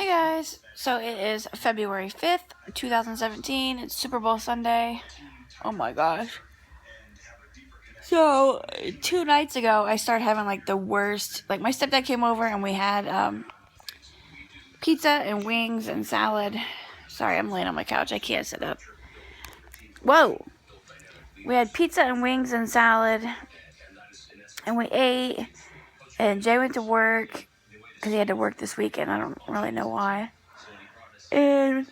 Guys, so it is February 5th, 2017. It's Super Bowl Sunday. Oh my gosh. So, 2 nights ago, I started having like the worst. Like, my stepdad came over and we had pizza and wings and salad. Sorry, I'm laying on my couch. I can't sit up. Whoa! We had pizza and wings and salad, and we ate. And Jay went to work because he had to work this weekend. I don't really know why. And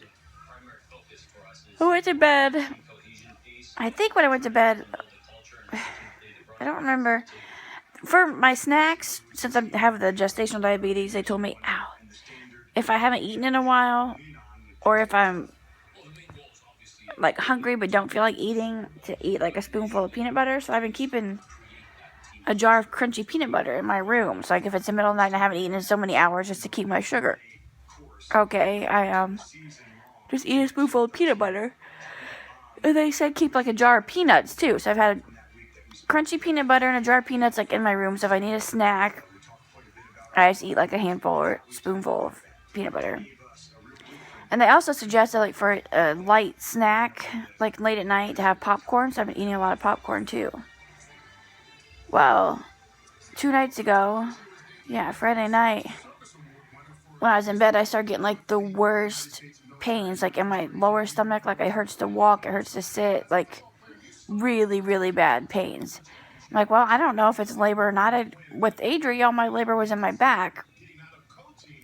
I went to bed. I think when I went to bed, I don't remember. For my snacks, since I have the gestational diabetes, they told me, ow, if I haven't eaten in a while, or if I'm like hungry but don't feel like eating, to eat like a spoonful of peanut butter. So I've been keeping a jar of crunchy peanut butter in my room. So like if it's the middle of the night and I haven't eaten in so many hours, just to keep my sugar. Okay, I just eat a spoonful of peanut butter. And they said keep like a jar of peanuts too. So I've had crunchy peanut butter and a jar of peanuts like in my room. So if I need a snack, I just eat like a handful or spoonful of peanut butter. And they also suggested like for a light snack, like late at night, to have popcorn. So I've been eating a lot of popcorn too. Well, 2 nights ago, Friday night, when I was in bed, I started getting like the worst pains, like in my lower stomach. Like it hurts to walk, it hurts to sit, like really, really bad pains. I'm like, well, I don't know if it's labor or not. With Adri, all my labor was in my back.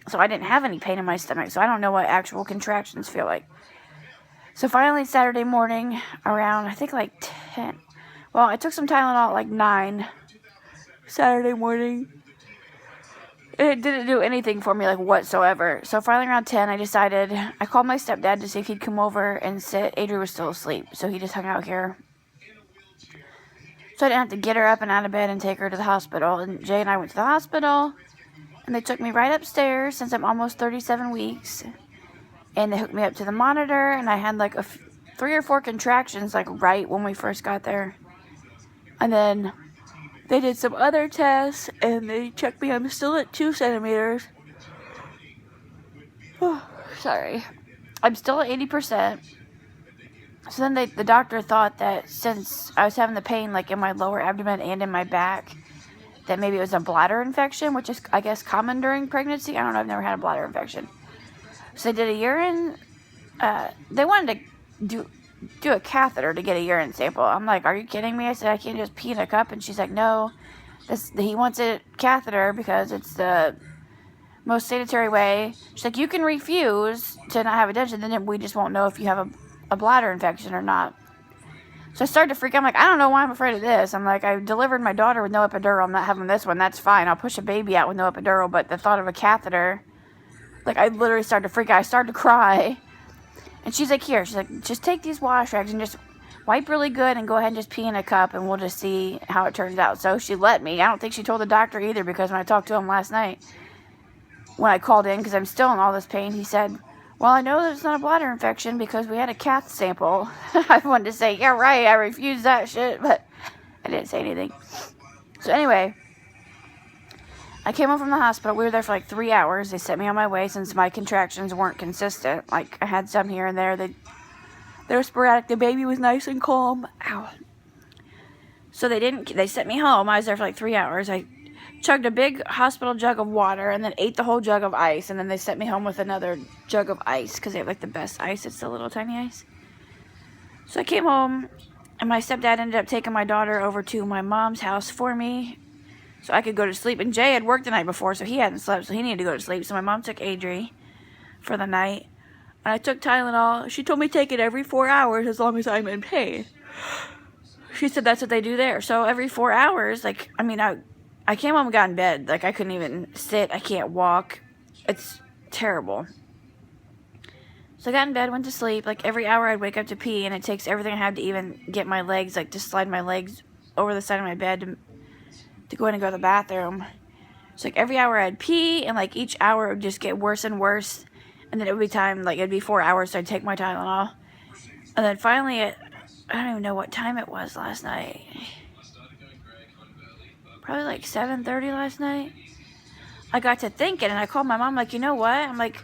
So I didn't have any pain in my stomach. So I don't know what actual contractions feel like. So finally, Saturday morning, around, I think like 10. Well, I took some Tylenol at like 9 Saturday morning. It didn't do anything for me, like, whatsoever. So finally around 10, I called my stepdad to see if he'd come over and sit. Adri was still asleep, so he just hung out here. So I didn't have to get her up and out of bed and take her to the hospital. And Jay and I went to the hospital, and they took me right upstairs since I'm almost 37 weeks. And they hooked me up to the monitor, and I had like 3 or 4 contractions, like, right when we first got there. And then they did some other tests, and they checked me. I'm still at 2 centimeters. Sorry. I'm still at 80%. So then the doctor thought that since I was having the pain, like, in my lower abdomen and in my back, that maybe it was a bladder infection, which is, I guess, common during pregnancy. I don't know. I've never had a bladder infection. So they did a urine. They wanted to do a catheter to get a urine sample. I'm like, are you kidding me? I said, I can't just pee in a cup. And she's like, no, he wants a catheter because it's the most sanitary way. She's like, you can refuse to not have a dentist, then we just won't know if you have a bladder infection or not. So I started to freak out. I'm like, I don't know why I'm afraid of this. I'm like, I delivered my daughter with no epidural. I'm not having this one. That's fine. I'll push a baby out with no epidural. But the thought of a catheter, like, I literally started to freak out. I started to cry. And she's like, here. She's like, just take these wash rags and just wipe really good and go ahead and just pee in a cup and we'll just see how it turns out. So she let me. I don't think she told the doctor either, because when I talked to him last night, when I called in, because I'm still in all this pain, he said, well, I know that it's not a bladder infection because we had a cath sample. I wanted to say, yeah, right, I refused that shit, but I didn't say anything. So anyway, I came home from the hospital. We were there for like 3 hours. They sent me on my way since my contractions weren't consistent. Like, I had some here and there. They were sporadic. The baby was nice and calm. Ow. So they sent me home. I was there for like 3 hours. I chugged a big hospital jug of water and then ate the whole jug of ice. And then they sent me home with another jug of ice because they have like the best ice. It's the little tiny ice. So I came home and my stepdad ended up taking my daughter over to my mom's house for me so I could go to sleep. And Jay had worked the night before, so he hadn't slept, so he needed to go to sleep. So my mom took Adri for the night. And I took Tylenol. She told me to take it every 4 hours as long as I'm in pain. She said that's what they do there. So every 4 hours, like, I mean, I came home and got in bed. Like, I couldn't even sit. I can't walk. It's terrible. So I got in bed, went to sleep. Like, every hour I'd wake up to pee, and it takes everything I have to even get my legs, like, to slide my legs over the side of my bed to go in and go to the bathroom. So, like, every hour I'd pee, and, like, each hour it would just get worse and worse. And then it would be time, like, it'd be 4 hours, so I'd take my Tylenol. And then finally, I don't even know what time it was last night. Probably like 7:30 last night. I got to thinking, and I called my mom, like, you know what? I'm like,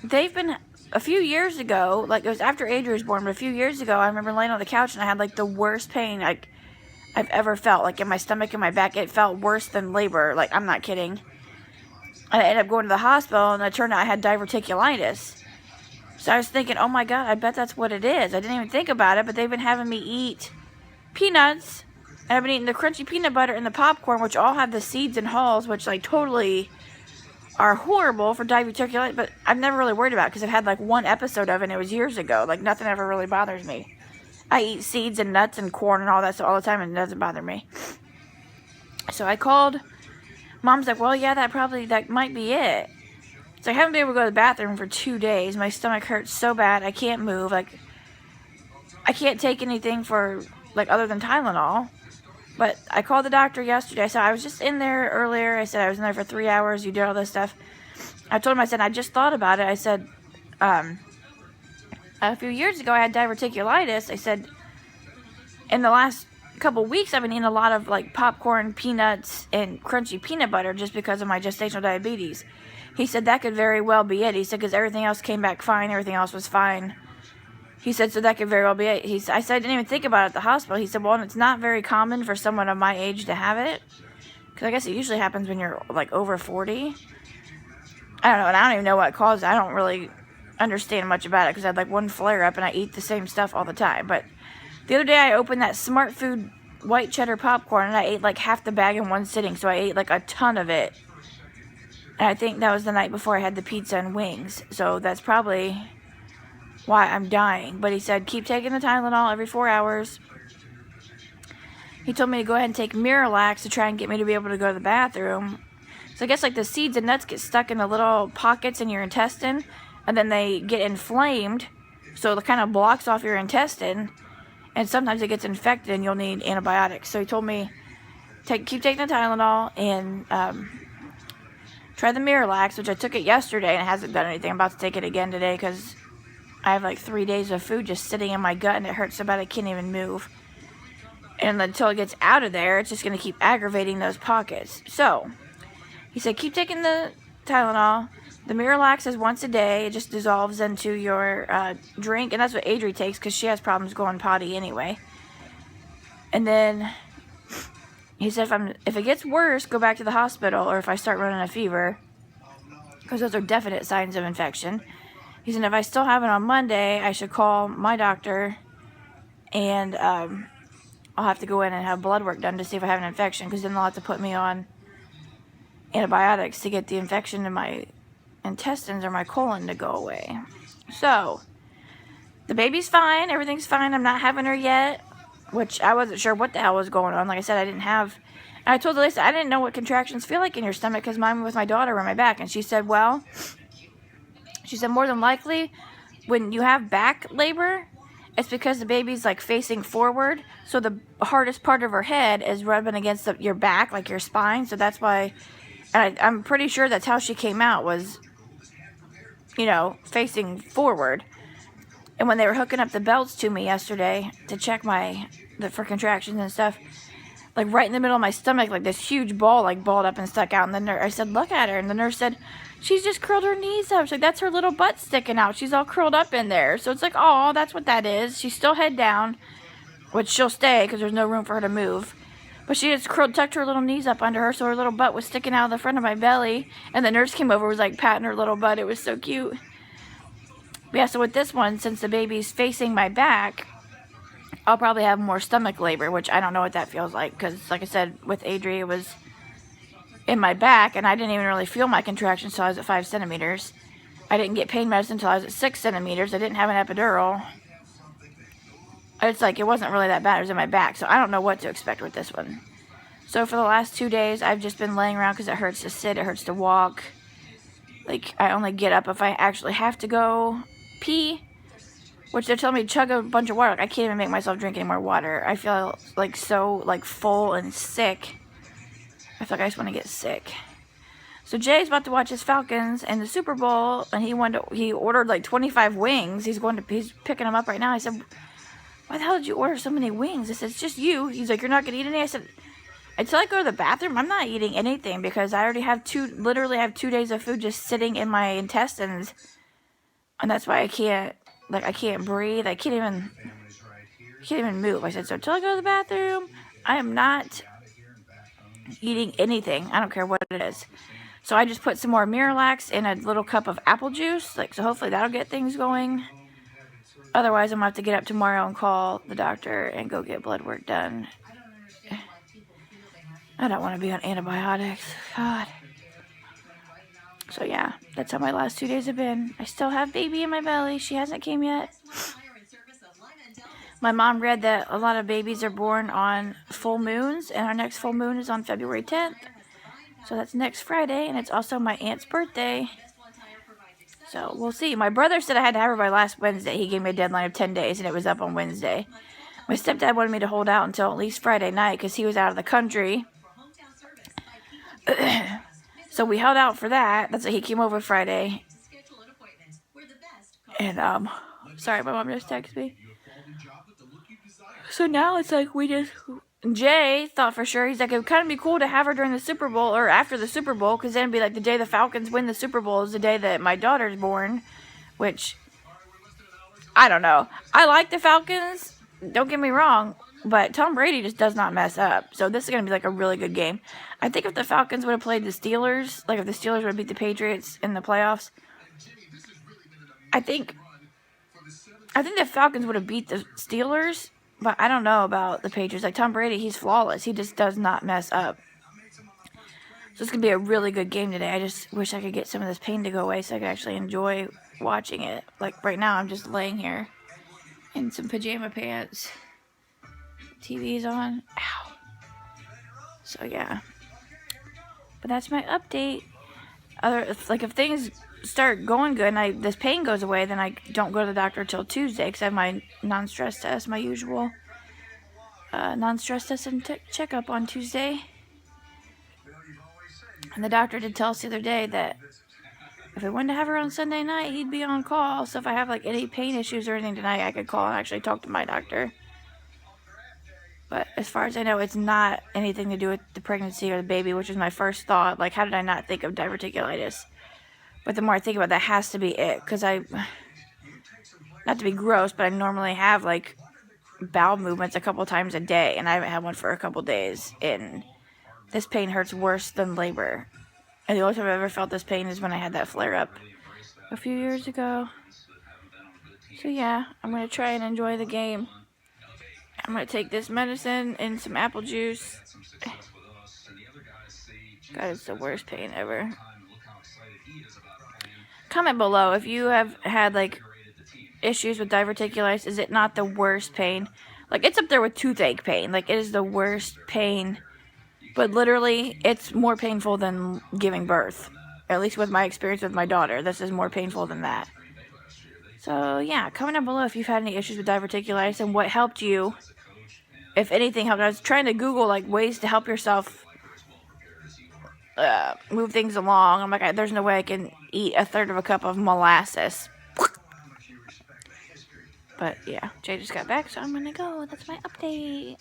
they've been, a few years ago, like it was after Adria was born, but a few years ago, I remember laying on the couch and I had like the worst pain I've ever felt, like in my stomach and my back. It felt worse than labor. Like, I'm not kidding. I ended up going to the hospital, and it turned out I had diverticulitis. So I was thinking, oh my God, I bet that's what it is. I didn't even think about it, but they've been having me eat peanuts, and I've been eating the crunchy peanut butter and the popcorn, which all have the seeds and hulls, which like totally are horrible for diverticulitis, but I've never really worried about it because I've had like one episode of it, and it was years ago. Like, nothing ever really bothers me. I eat seeds and nuts and corn and all that stuff all the time, and it doesn't bother me. So I called. Mom's like, well, yeah, that might be it. So I haven't been able to go to the bathroom for 2 days. My stomach hurts so bad. I can't move. Like, I can't take anything for, like, other than Tylenol. But I called the doctor yesterday. I said, I was just in there earlier. I said, I was in there for 3 hours. You did all this stuff. I told him, I said, I just thought about it. I said, a few years ago, I had diverticulitis. I said, in the last couple weeks, I've been eating a lot of like popcorn, peanuts, and crunchy peanut butter just because of my gestational diabetes. He said that could very well be it. He said because everything else came back fine, everything else was fine. He said so that could very well be it. I said I didn't even think about it at the hospital. He said, well, it's not very common for someone of my age to have it, because I guess it usually happens when you're like over 40. I don't know, and I don't even know what caused it. I don't really understand much about it because I had like one flare up and I eat the same stuff all the time. But the other day I opened that Smart Food white cheddar popcorn and I ate like half the bag in one sitting, so I ate like a ton of it. And I think that was the night before I had the pizza and wings, so that's probably why I'm dying. But he said keep taking the Tylenol every 4 hours. He told me to go ahead and take Miralax to try and get me to be able to go to the bathroom. So I guess like the seeds and nuts get stuck in the little pockets in your intestine, and then they get inflamed, so it kind of blocks off your intestine, and sometimes it gets infected and you'll need antibiotics. So he told me keep taking the Tylenol and try the Miralax, which I took it yesterday and it hasn't done anything. I'm about to take it again today because I have like 3 days of food just sitting in my gut and it hurts so bad I can't even move. And until it gets out of there, it's just going to keep aggravating those pockets. So he said keep taking the Tylenol. The Miralax is once a day. It just dissolves into your drink, and that's what Adri takes because she has problems going potty anyway. And then he said if it gets worse, go back to the hospital, or if I start running a fever, because those are definite signs of infection. He said if I still have it on Monday, I should call my doctor, and I'll have to go in and have blood work done to see if I have an infection, because then they'll have to put me on antibiotics to get the infection in my intestines or my colon to go away. So the baby's fine, everything's fine. I'm not having her yet, which I wasn't sure what the hell was going on. Like I said, I didn't have, and I told Lisa I didn't know what contractions feel like in your stomach because mine with my daughter on my back, and she said more than likely when you have back labor, it's because the baby's like facing forward, so the hardest part of her head is rubbing against your back, like your spine. So that's why, and I'm pretty sure that's how she came out, was, you know, facing forward. And when they were hooking up the belts to me yesterday to check for contractions and stuff, like right in the middle of my stomach, like this huge ball like balled up and stuck out. And I said, look at her. And the nurse said, she's just curled her knees up. She's like, that's her little butt sticking out. She's all curled up in there. So it's like, oh, that's what that is. She's still head down, which she'll stay because there's no room for her to move. But she just tucked her little knees up under her, so her little butt was sticking out of the front of my belly. And the nurse came over, was like patting her little butt. It was so cute. But yeah, so with this one, since the baby's facing my back, I'll probably have more stomach labor, which I don't know what that feels like. Because, like I said, with Adri, it was in my back, and I didn't even really feel my contractions until I was at 5 centimeters. I didn't get pain medicine until I was at 6 centimeters. I didn't have an epidural. It's like, it wasn't really that bad. It was in my back. So I don't know what to expect with this one. So for the last 2 days, I've just been laying around because it hurts to sit. It hurts to walk. Like, I only get up if I actually have to go pee. Which they're telling me to chug a bunch of water. Like, I can't even make myself drink any more water. I feel like so like full and sick. I feel like I just want to get sick. So Jay's about to watch his Falcons and the Super Bowl. And he ordered like 25 wings. He's picking them up right now. I said, why the hell did you order so many wings? I said, it's just you. He's like, you're not going to eat any? I said, until I go to the bathroom, I'm not eating anything because I already have literally have 2 days of food just sitting in my intestines And that's why I can't breathe. I can't even move. I said, so until I go to the bathroom, I am not eating anything. I don't care what it is. So I just put some more Miralax in a little cup of apple juice. So hopefully that'll get things going. Otherwise, I'm going to have to get up tomorrow and call the doctor and go get blood work done. I don't want to be on antibiotics. God. So yeah, that's how my last 2 days have been. I still have baby in my belly. She hasn't came yet. My mom read that a lot of babies are born on full moons, and our next full moon is on February 10th. So that's next Friday, and it's also my aunt's birthday. So we'll see. My brother said I had to have her by last Wednesday. He gave me a deadline of 10 days, and it was up on Wednesday. My stepdad wanted me to hold out until at least Friday night because he was out of the country. So we held out for that. That's why he came over Friday. And, sorry, my mom just texted me. So now it's like Jay thought for sure, he's like, it would kind of be cool to have her during the Super Bowl or after the Super Bowl, because then it'd be like the day the Falcons win the Super Bowl is the day that my daughter's born, which, I don't know. I like the Falcons, don't get me wrong, but Tom Brady just does not mess up. So this is going to be like a really good game. I think if the Falcons would have played the Steelers, like if the Steelers would have beat the Patriots in the playoffs, I think the Falcons would have beat the Steelers. But I don't know about the Patriots. Like, Tom Brady, he's flawless. He just does not mess up. So it's going to be a really good game today. I just wish I could get some of this pain to go away so I could actually enjoy watching it. Like, right now, I'm just laying here in some pajama pants. TV's on. Ow. So, yeah. But that's my update. If things start going good and this pain goes away, then I don't go to the doctor until Tuesday because I have my non-stress test, my usual non-stress test and checkup on Tuesday. And the doctor did tell us the other day that if I wanted to have her on Sunday night, he'd be on call. So if I have like any pain issues or anything tonight, I could call and actually talk to my doctor. But as far as I know, it's not anything to do with the pregnancy or the baby, which is my first thought. Like, how did I not think of diverticulitis? But the more I think about it, that has to be it. Because not to be gross, but I normally have, like, bowel movements a couple times a day. And I haven't had one for a couple days. And this pain hurts worse than labor. And the only time I've ever felt this pain is when I had that flare-up a few years ago. So, yeah, I'm going to try and enjoy the game. I'm going to take this medicine and some apple juice. God, it's the worst pain ever. Comment below if you have had, like, issues with diverticulitis. Is it not the worst pain? Like, it's up there with toothache pain. Like, it is the worst pain. But literally, it's more painful than giving birth. At least with my experience with my daughter. This is more painful than that. So, yeah, comment down below if you've had any issues with diverticulitis and what helped you. If anything helped. I was trying to Google, like, ways to help yourself move things along. I'm like, there's no way I can eat a third of a cup of molasses. But, yeah, Jay just got back, so I'm gonna go. That's my update.